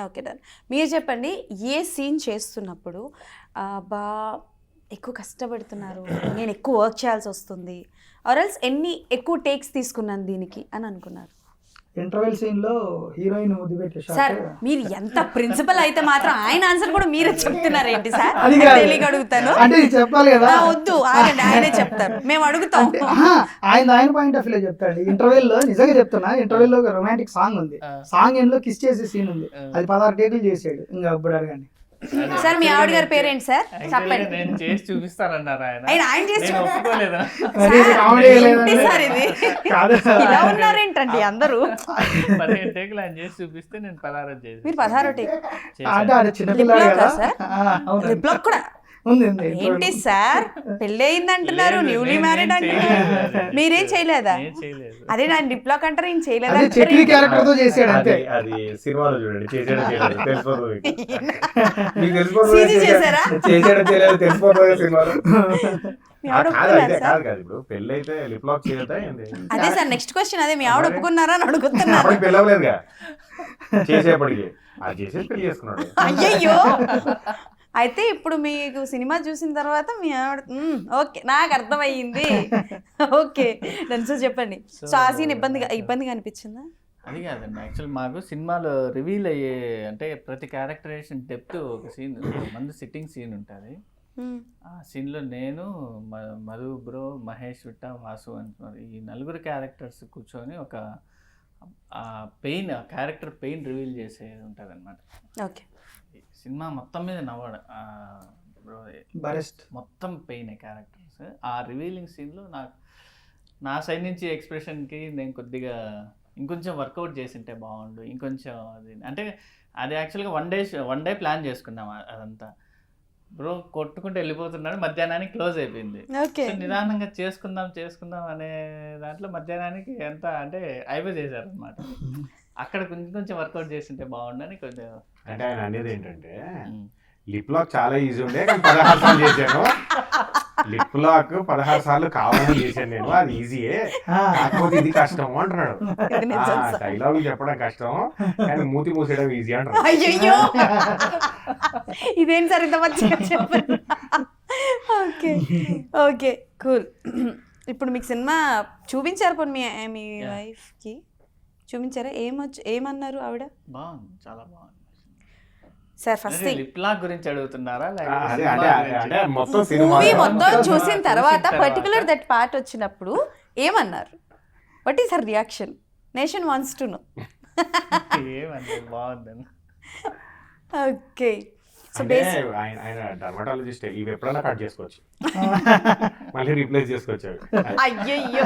Okay done. మీరు చెప్పండి, ఏ scene చేస్తున్నప్పుడు బా ఎక్కువ కష్టపడుతున్నారు, నేను ఎక్కువ వర్క్ చేయాల్సి వస్తుంది, ఆర్ఎల్స్ ఎన్ని ఎక్కువ టేక్స్ తీసుకున్నాను దీనికి అని అనుకున్నారు? ఇంటర్వెల్ సీన్ లో హీరోయిన్ ముద్దు పెట్టే సార్ షాట్. మీరు ఎంత ప్రిన్సిపల్ అయితే మాత్రం ఆయన ఆన్సర్ కూడా మీరే చెప్తున్నారు ఏంటి సార్? అది కాదు. తెలియక అడుగుతాను. అంటే ఇది చెప్పాలి కదా. వద్దు ఆగండి, ఆయనే చెప్తారు, మేము అడుగుతాం. అంటే ఆయన పాయింట్ ఆఫ్ వ్యూ చెప్తాడు. ఇంటర్వెల్ లో నిజంగా చెప్తున్నా, ఇంటర్వెల్ లో ఒక రొమాంటిక్ సాంగ్ ఉంది, సాంగ్ ఎండ్ లో కిస్ చేసే సీన్ ఉంది, అది 16 టేకులు చేసాడు. ఇంకా అప్పుడు అడగండి. సార్ మీ ఆవిడ గారి పేరేంటి సార్? చెప్పండి. నేను చేసి చూపిస్తానన్నారు ఆయన చేసి నేను ఒప్పుకోలేదా? మరి ఇది కామెడీ ఏంటి సార్ ఇది? కాదు. ఇలా ఉన్నారేంటండి అందరూ? 15 టేకులు ఆయన చేసి చూపిస్తే నేను 16 చేసి మీరు 16 టేక్ అంటే అది చిన్నపిల్లలు లిప్ కదా. లాకా సార్? అవును లిప్ లాక్ కూడా ఉంది. ఏంటి సార్, పెళ్ళి అయింది అంటున్నారు, లేదు, న్యూలీ నేను మ్యారీడ్ అంటున్నారు, చేయలేదు. మీరేం చేయలేదా? నేను చేయలేదు. అదే నా లిప్ లాక్ అంటారు, ఈయన చేయలేదా? అదే చక్రి క్యారెక్టర్ తో చేసాడు అంతే. అది సినిమాలో చూడండి, చేసాడో చేయలేదు తెలిసిపోతుంది మీకు తెలిసిపోతుంది. CG చేశారా? చేసాడో చేయలేదు తెలిసిపోతుంది సినిమాలో. మీ ఆవిడ కాదు ఒప్పుకున్నారా అయితే సార్? కాదు ఇప్పుడు పెళ్ళి అయితే లిప్ లాక్ చేయదా ఏంది? అదే సార్ నెక్స్ట్ క్వశ్చన్, అదే మీ ఆవిడ ఒప్పుకున్నారా అని అడుగుతున్నారు. అప్పటికి పెళ్ళి అవ్వలేదుగా, చేసేపటికి అది చేసేసి పెళ్లి చేసుకున్నాడు. అయ్యయ్యో. అయితే ఇప్పుడు మీకు సినిమా చూసిన తర్వాత మీ ఆవిడ ఓకే నాకు అర్థమయ్యింది, ఓకే దాని సో చెప్పండి. సో ఆ సీన్ ఇబ్బందిగా అనిపించిందా? అది కాదండి, యాక్చువల్ మాకు సినిమాలో రివీల్ అయ్యే అంటే ప్రతి క్యారెక్టరేషన్ డెప్త్ ఒక సీన్ మంది సిట్టింగ్ సీన్ ఉంటుంది. ఆ సీన్లో నేను మధు బ్రో, మహేష్ విట్ట, వాసు అంటున్నారు, ఈ నలుగురు క్యారెక్టర్స్ కూర్చొని ఒక పెయిన్, ఆ క్యారెక్టర్ పెయిన్ రివీల్ చేసేది ఉంటుంది అనమాట. ఓకే. సినిమా మొత్తం మీద నవ్వడం బ్రో, బరెస్ట్ మొత్తం పెయిన్ క్యారెక్టర్స్. ఆ రివీలింగ్ సీన్లో నాకు నా సైడ్ నుంచి ఎక్స్ప్రెషన్కి నేను కొద్దిగా ఇంకొంచెం వర్కౌట్ చేసింటే బాగుండు, ఇంకొంచెం అది అంటే అది యాక్చువల్గా వన్ డే ప్లాన్ చేసుకున్నాం అదంతా. బ్రో కొట్టుకుంటూ వెళ్ళిపోతున్నాడు, మధ్యాహ్నానికి క్లోజ్ అయిపోయింది. ఓకే. సో నిదానంగా చేసుకుందాం అనే దాంట్లో మధ్యాహ్నానికి ఎంత అంటే అయిపోయి చేశారు అనమాట. అక్కడ కొంచెం వర్కౌట్ చేసింటే బాగుండని కొంచెం. అంటే ఆయన అనేది ఏంటంటే లిప్ లాక్ చాలా ఈజీ ఉండే, కానీ 16 సార్లు చేశాను. లిప్ లాక్ 16 సార్లు కావాలని చేశాను నేను, అది ఈజీయే, కాకపోతే ఇది కష్టం అంటున్నాడు. డైలాగులు చెప్పడం కష్టం కానీ మూతి మూసేయడం ఈజీ అంటున్నాడు. అయ్యయ్యో ఇదేంటి సార్ ఇంత మంచిగా చెప్పండి. Okay okay cool. ఇప్పుడు మీకు సినిమా చూపించారు పోనీ మీ వైఫ్కి చూపించారా? ఏమన్నారు ఆవిడ? బాగుంది, చాలా బాగుంది సార్. ఫస్ట్ లిప్ లాక్ గురించి అడుగుతున్నారా? అంటే మొత్తం సినిమా మూవీ మొత్తం చూసిన తర్వాత పర్టికులర్ దట్ పార్ట్ వచ్చినప్పుడు ఏమన్నారు? What is her reaction? Nation wants to know. ఏమన్నా బాగుందని. ఓకే. సో అంటే ఆయన డర్మటాలజిస్ట్, ఇవి ఎప్పుడైనా కట్ చేసుకోవచ్చు, మళ్ళీ రీప్లేస్ చేసుకోవచ్చు. అయ్యయ్యో